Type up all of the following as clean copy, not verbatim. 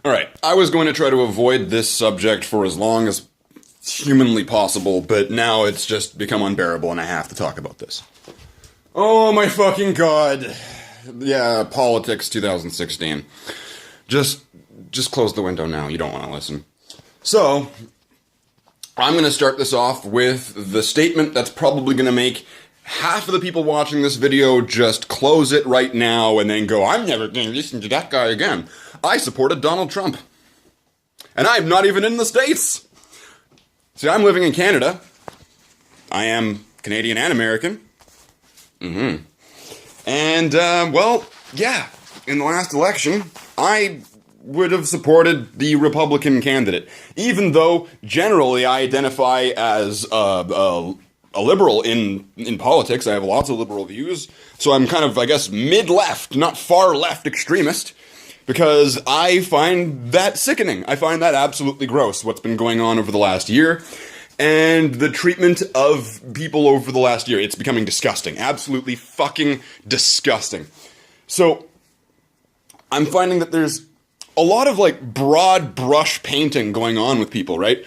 All right, I was going to try to avoid this subject for as long as humanly possible, but now it's just become unbearable and I have to talk about this. Oh my fucking god. Yeah, politics 2016. Just close the window now, you don't want to listen. So, I'm going to start this off with the statement that's probably going to make half of the people watching this video just close it right now and then go, I'm never going to listen to that guy again. I supported Donald Trump. And I'm not even in the States. See, I'm living in Canada. I am Canadian and American. And, well, yeah, in the last election, I would have supported the Republican candidate. Even though, generally, I identify as a liberal in politics. I have lots of liberal views. So I'm kind of, I guess, mid-left, not far-left extremist. Because I find that sickening. I find that absolutely gross, what's been going on over the last year. And the treatment of people over the last year. It's becoming disgusting. Absolutely fucking disgusting. So, I'm finding that there's a lot of, like, broad brush painting going on with people, right?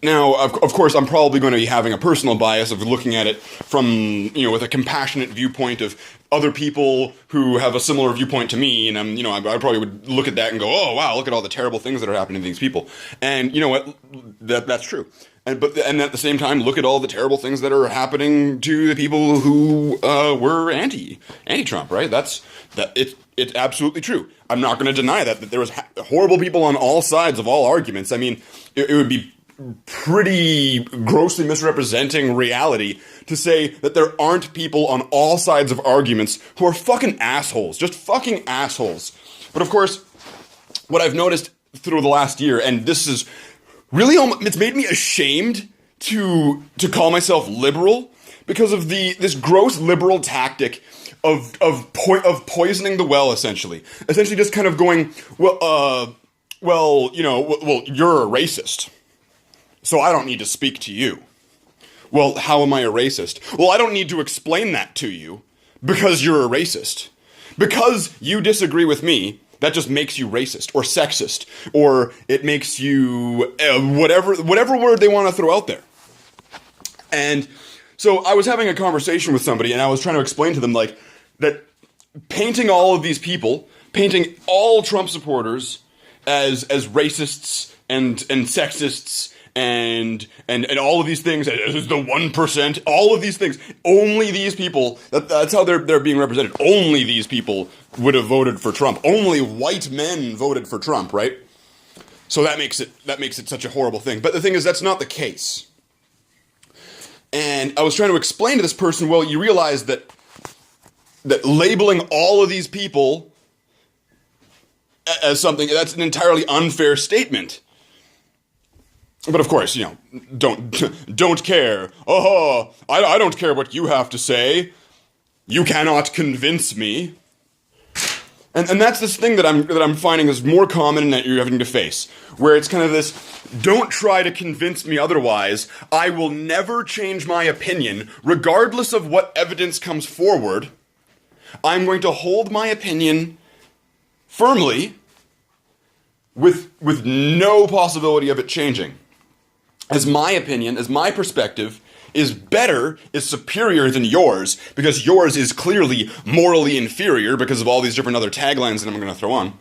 Now, of course, I'm probably going to be having a personal bias of looking at it from, you know, with a compassionate viewpoint of other people who have a similar viewpoint to me, and I probably would look at that and go, oh, wow, look at all the terrible things that are happening to these people. And you know what? That's true. And at the same time, look at all the terrible things that are happening to the people who were anti-Trump, right? It's absolutely true. I'm not going to deny that there was horrible people on all sides of all arguments. I mean, it would be pretty grossly misrepresenting reality to say that there aren't people on all sides of arguments who are fucking assholes. Just fucking assholes. But of course, what I've noticed through the last year, and this is really, it's made me ashamed to call myself liberal because of this gross liberal tactic of poisoning the well, essentially. Essentially just kind of going, well, you're a racist. So I don't need to speak to you. Well, how am I a racist? Well, I don't need to explain that to you because you're a racist. Because you disagree with me, that just makes you racist or sexist, or it makes you whatever word they want to throw out there. And so I was having a conversation with somebody and I was trying to explain to them like that painting all of these people, painting all Trump supporters as racists and sexists and all of these things, as the 1%, all of these things, only these people, that's how they're being represented. Only these people would have voted for Trump. Only white men voted for Trump, right? So that makes it such a horrible thing. But the thing is, that's not the case. And I was trying to explain to this person, well, you realize that labeling all of these people as something, that's an entirely unfair statement. But of course, don't care. Oh, I don't care what you have to say. You cannot convince me. And that's this thing that I'm finding is more common and that you're having to face, where it's kind of this, don't try to convince me otherwise. I will never change my opinion, regardless of what evidence comes forward. I'm going to hold my opinion firmly, with no possibility of it changing. As my opinion, as my perspective, is better, is superior than yours, because yours is clearly morally inferior because of all these different other taglines that I'm going to throw on.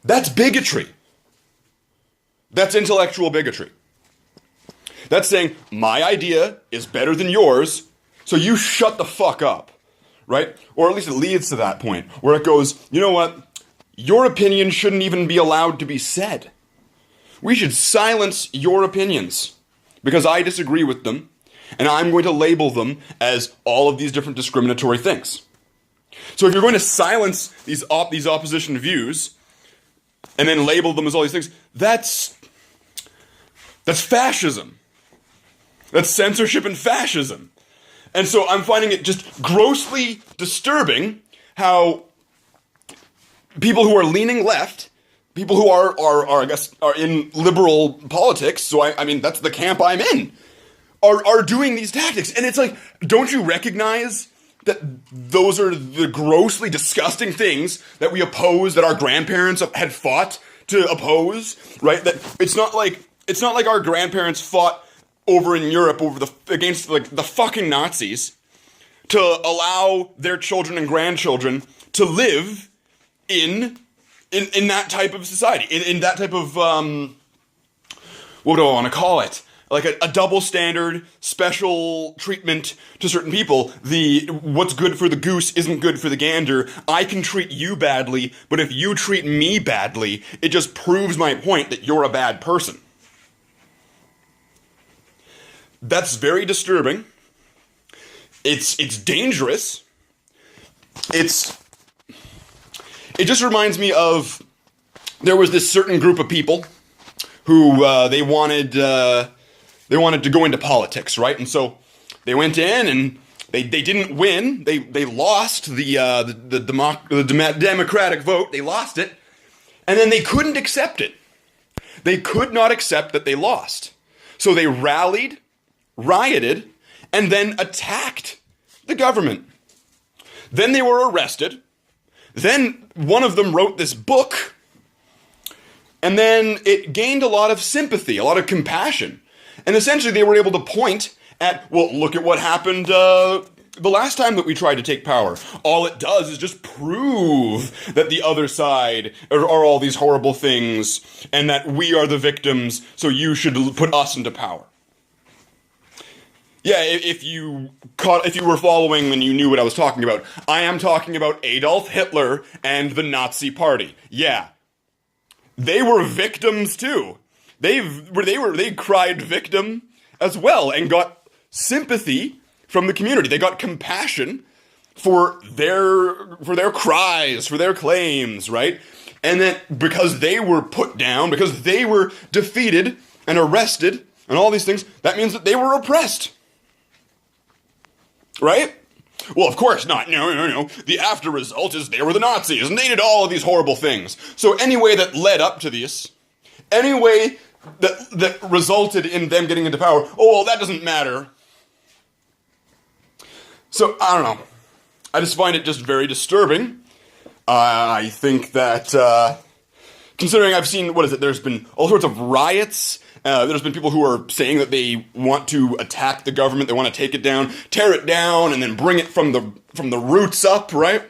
That's bigotry. That's intellectual bigotry. That's saying, my idea is better than yours, so you shut the fuck up, right? Or at least it leads to that point, where it goes, you know what? Your opinion shouldn't even be allowed to be said. We should silence your opinions because I disagree with them, and I'm going to label them as all of these different discriminatory things. So if you're going to silence these opposition views and then label them as all these things, that's fascism. That's censorship and fascism. And so I'm finding it just grossly disturbing how people who are leaning left, people who are I guess, are in liberal politics, so I mean, that's the camp I'm in, are doing these tactics. And it's like, don't you recognize that those are the grossly disgusting things that we oppose, that our grandparents had fought to oppose, right? That it's not like our grandparents fought over in Europe against like the fucking Nazis to allow their children and grandchildren to live in that type of society, in that type of what do I want to call it? Like a double standard, special treatment to certain people. What's good for the goose isn't good for the gander. I can treat you badly, but if you treat me badly, it just proves my point that you're a bad person. That's very disturbing. It's dangerous. It just reminds me of, there was this certain group of people who they wanted to go into politics, right? And so they went in and they didn't win. They lost the democratic vote. They lost it, and then they couldn't accept it. They could not accept that they lost. So they rallied, rioted, and then attacked the government. Then they were arrested. Then one of them wrote this book, and then it gained a lot of sympathy, a lot of compassion. And essentially they were able to point at, well, look at what happened the last time that we tried to take power. All it does is just prove that the other side are all these horrible things, and that we are the victims, so you should put us into power. Yeah, if you were following and you knew what I was talking about, I am talking about Adolf Hitler and the Nazi Party. Yeah. They were victims too. They cried victim as well and got sympathy from the community. They got compassion for their cries, for their claims, right? And then because they were put down, because they were defeated and arrested and all these things, that means that they were oppressed. Right? Well, of course not. No. The after result is they were the Nazis, and they did all of these horrible things. So any way that led up to this, any way that resulted in them getting into power, oh, well, that doesn't matter. So, I don't know. I just find it just very disturbing. I think that, considering I've seen, there's been all sorts of riots. There's been people who are saying that they want to attack the government, they want to take it down, tear it down, and then bring it from the roots up, right?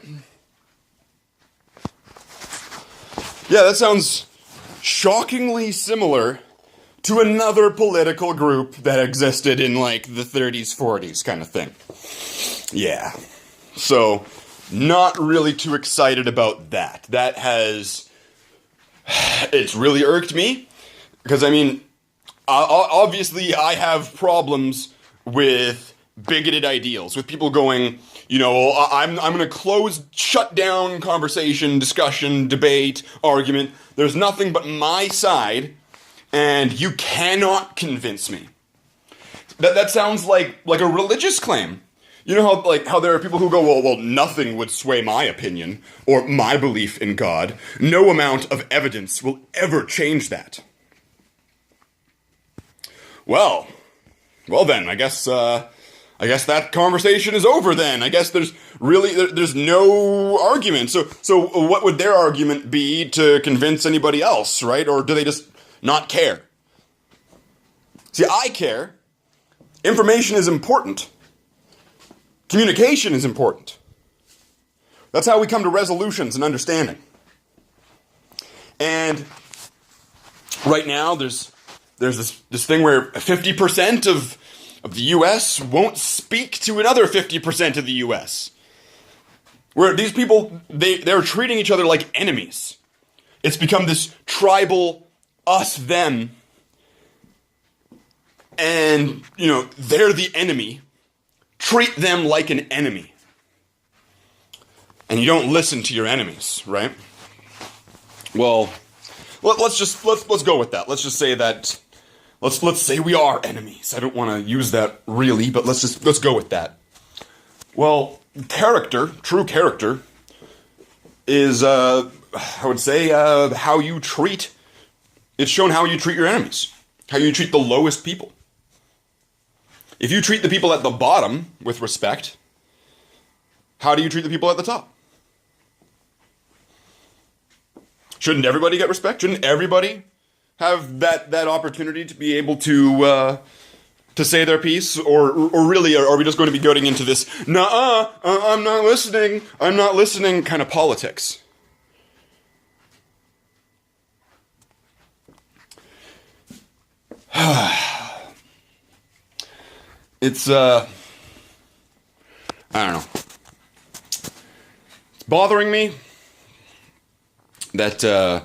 Yeah, that sounds shockingly similar to another political group that existed in, like, the 30s, 40s kind of thing. Yeah. So, not really too excited about that. It's really irked me, because, I mean, obviously, I have problems with bigoted ideals, with people going, I'm going to shut down conversation, discussion, debate, argument. There's nothing but my side, and you cannot convince me. That sounds like a religious claim. You know how there are people who go, well, nothing would sway my opinion or my belief in God. No amount of evidence will ever change that. Well then, I guess that conversation is over then. I guess there's no argument. So what would their argument be to convince anybody else, right? Or do they just not care? See, I care. Information is important. Communication is important. That's how we come to resolutions and understanding. And right now, there's this thing where 50% of the U.S. won't speak to another 50% of the U.S. Where these people, they're treating each other like enemies. It's become this tribal us-them. And, they're the enemy. Treat them like an enemy. And you don't listen to your enemies, right? Well, let's go with that. Let's just say that, let's say we are enemies. I don't want to use that really, but let's go with that. Well, true character, is, I would say, how you treat, it's shown how you treat your enemies. How you treat the lowest people. If you treat the people at the bottom with respect, how do you treat the people at the top? Shouldn't everybody get respect? Shouldn't everybody have that opportunity to be able to say their piece? Or really, are we just going to be going into this, I'm not listening kind of politics? It's, I don't know. It's bothering me that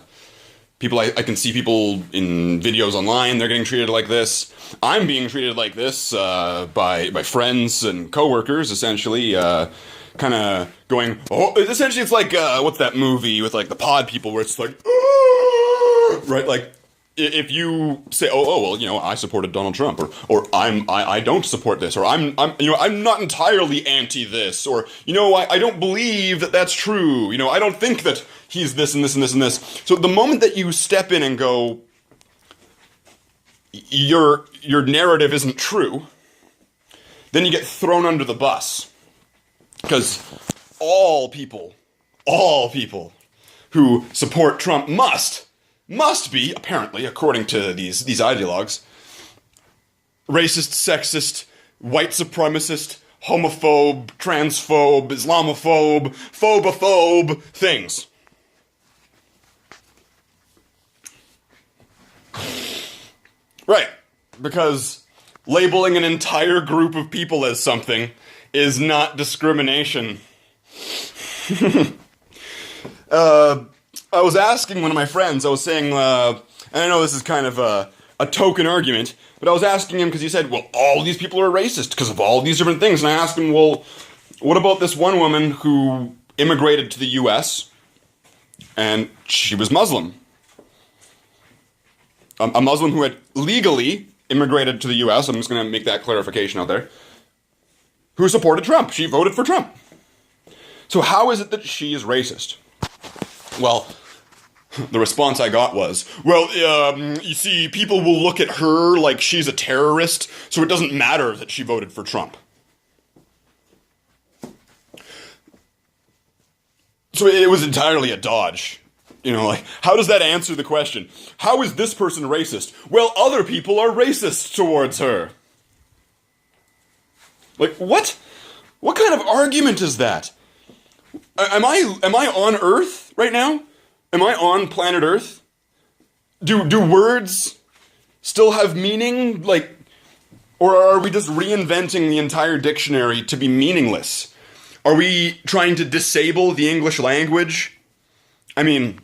people, I can see people in videos online, they're getting treated like this. I'm being treated like this by friends and coworkers, essentially, kind of going, essentially it's like, what's that movie with like the pod people where it's like, right, like, if you say, well, I supported Donald Trump, or I don't support this, or I'm not entirely anti this, or I don't believe that that's true. I don't think that he's this and this and this and this. So the moment that you step in and go, your narrative isn't true, then you get thrown under the bus, because all people who support Trump must be, apparently, according to these ideologues, racist, sexist, white supremacist, homophobe, transphobe, Islamophobe, phobophobe things. Right, because labeling an entire group of people as something is not discrimination. I was asking one of my friends, I was saying, and I know this is kind of a token argument, but I was asking him because he said, well, all these people are racist because of all these different things. And I asked him, well, what about this one woman who immigrated to the U.S. and she was Muslim? A Muslim who had legally immigrated to the U.S., I'm just going to make that clarification out there, who supported Trump. She voted for Trump. So how is it that she is racist? Well, the response I got was, you see, people will look at her like she's a terrorist, so it doesn't matter that she voted for Trump. So it was entirely a dodge. How does that answer the question? How is this person racist? Well, other people are racist towards her. Like, what? What kind of argument is that? Am I on Earth right now? Am I on planet Earth? Do words still have meaning? Or are we just reinventing the entire dictionary to be meaningless? Are we trying to disable the English language? I mean,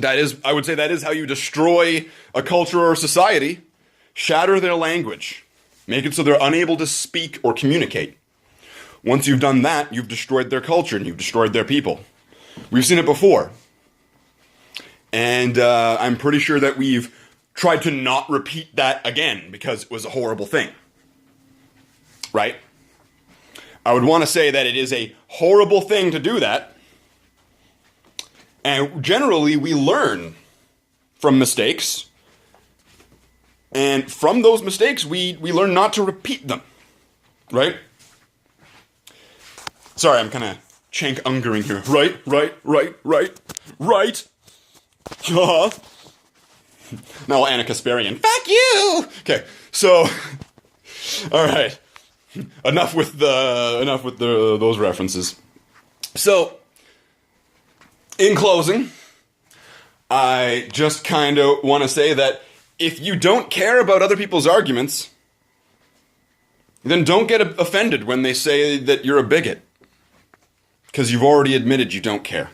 I would say that is how you destroy a culture or a society. Shatter their language. Make it so they're unable to speak or communicate. Once you've done that, you've destroyed their culture and you've destroyed their people. We've seen it before. And I'm pretty sure that we've tried to not repeat that again because it was a horrible thing. Right? I would want to say that it is a horrible thing to do that. And generally, we learn from mistakes. And from those mistakes, we learn not to repeat them. Right? Sorry, I'm kind of chank-ungering here. Right. Now Anna Kasparian. Fuck you! Okay, so, all right. Enough with those references. So, in closing, I just kind of want to say that if you don't care about other people's arguments, then don't get offended when they say that you're a bigot. Because you've already admitted you don't care.